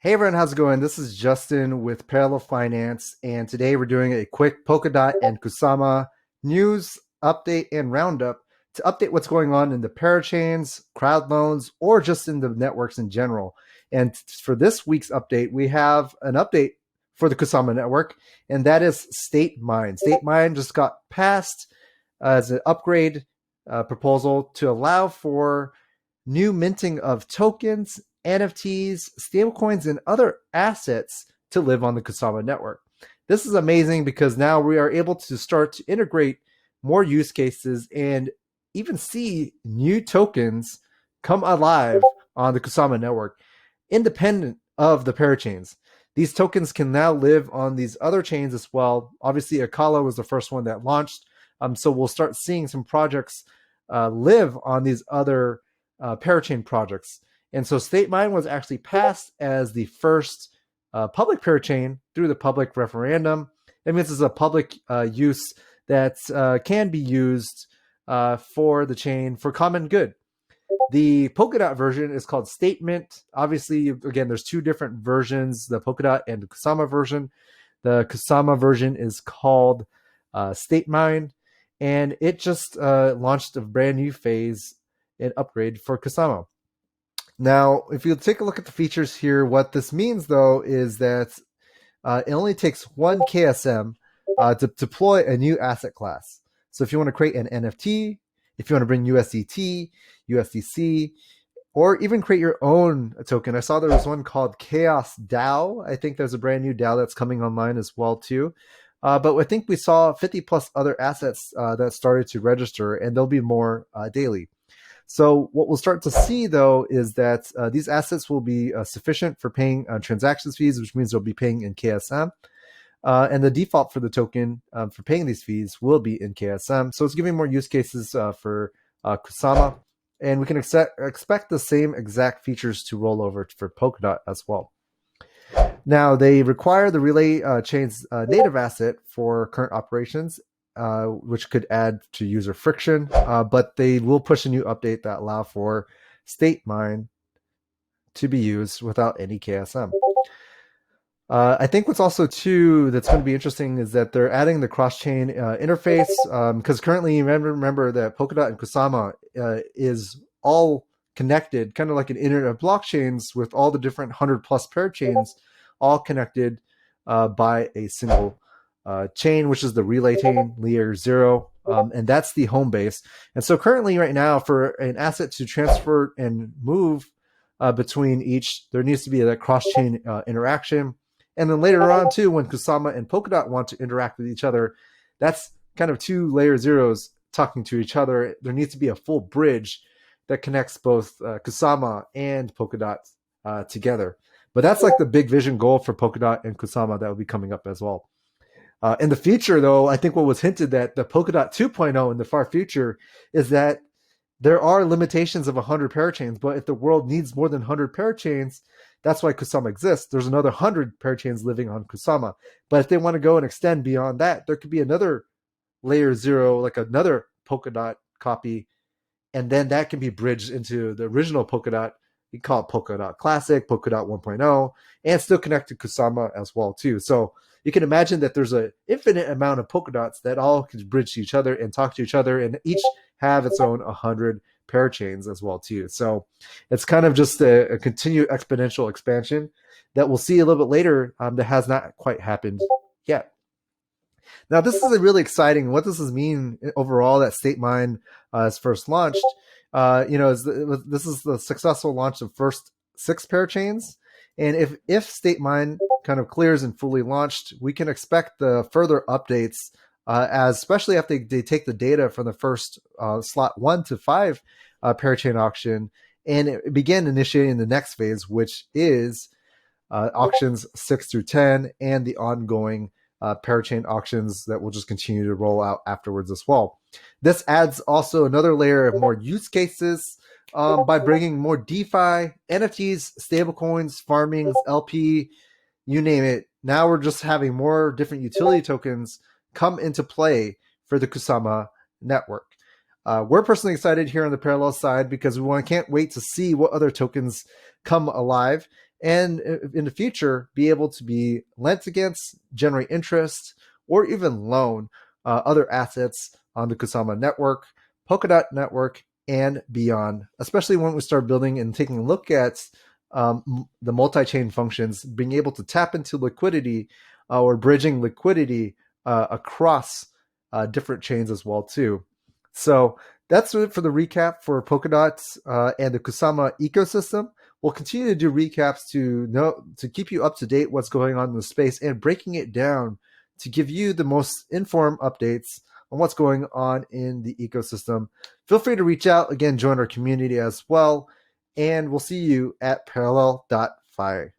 Hey everyone, how's it going? This is Justin with Parallel Finance, and today we're doing a quick Polkadot and Kusama news update and roundup to update what's going on in the parachains, crowd loans, or just in the networks in general. And for this week's update, we have an update for the Kusama network, and that is Statemine. Statemine just got passed as an upgrade proposal to allow for new minting of tokens, NFTs, stablecoins, and other assets to live on the Kusama network. This is amazing because now we are able to start to integrate more use cases and even see new tokens come alive on the Kusama network, independent of the parachains. These tokens can now live on these other chains as well. Obviously, Akala was the first one that launched, so we'll start seeing some projects live on these other parachain projects. And so Statemine was actually passed as the first public parachain through the public referendum. That means it's a public use that can be used for the chain for common good. The Polkadot version is called Statement. Obviously, again, there's two different versions, the Polkadot and the Kusama version. The Kusama version is called Statemine, and it just launched a brand new phase and upgrade for Kusama. Now, if you take a look at the features here, what this means, though, is that it only takes one KSM to deploy a new asset class. So if you want to create an NFT, if you want to bring USDT, USDC, or even create your own token. I saw there was one called Chaos DAO. I think there's a brand new DAO that's coming online as well, too. But I think we saw 50 plus other assets that started to register, and there'll be more daily. So what we'll start to see, though, is that these assets will be sufficient for paying transactions fees, which means they'll be paying in KSM. And the default for the token for paying these fees will be in KSM. So it's giving more use cases for Kusama. And we can expect the same exact features to roll over for Polkadot as well. Now, they require the Relay chain's native asset for current operations, which could add to user friction, but they will push a new update that allow for Statemine to be used without any KSM. I think what's also too that's going to be interesting is that they're adding the cross-chain interface, because currently remember that Polkadot and Kusama is all connected, kind of like an internet of blockchains with all the different 100 plus parachains all connected by a single chain, which is the relay chain, layer 0, and that's the home base. And so currently right now, for an asset to transfer and move between each, there needs to be that cross-chain interaction. And then later on too, when Kusama and Polkadot want to interact with each other, that's kind of two layer zeros talking to each other. There needs to be a full bridge that connects both Kusama and Polkadot together. But that's like the big vision goal for Polkadot and Kusama that will be coming up as well. In the future, though, I think what was hinted that the Polkadot 2.0 in the far future is that there are limitations of 100 parachains, but if the world needs more than 100 parachains, that's why Kusama exists. There's another 100 parachains living on Kusama. But if they want to go and extend beyond that, there could be another layer 0, like another Polkadot copy, and then that can be bridged into the original Polkadot. You call it Polkadot Classic, Polkadot 1.0, and still connect to Kusama as well, too. So you can imagine that there's an infinite amount of Polkadots that all can bridge to each other and talk to each other, and each have its own 100 parachains as well, too. So it's kind of just a continued exponential expansion that we'll see a little bit later that has not quite happened yet. Now, this is really exciting. What does this mean overall that Statemine is first launched? This is the successful launch of first 6 parachains. And if Statemine kind of clears and fully launched, we can expect the further updates, especially after they take the data from the first slot 1 to 5 parachain auction and begin initiating the next phase, which is auctions 6 through 10 and the ongoing parachain auctions that will just continue to roll out afterwards as well. This adds also another layer of more use cases by bringing more DeFi, NFTs, stablecoins, farmings, LP, you name it. Now we're just having more different utility tokens come into play for the Kusama network. We're personally excited here on the Parallel side because can't wait to see what other tokens come alive. and in the future be able to be lent against, generate interest, or even loan other assets on the Kusama network, Polkadot network, and beyond, especially when we start building and taking a look at the multi-chain functions, being able to tap into liquidity or bridging liquidity across different chains as well too. So that's it for the recap for Polkadot and the Kusama ecosystem. We'll continue to do recaps to keep you up to date what's going on in the space and breaking it down to give you the most informed updates on what's going on in the ecosystem. Feel free to reach out. Again, join our community as well. And we'll see you at parallel.fi.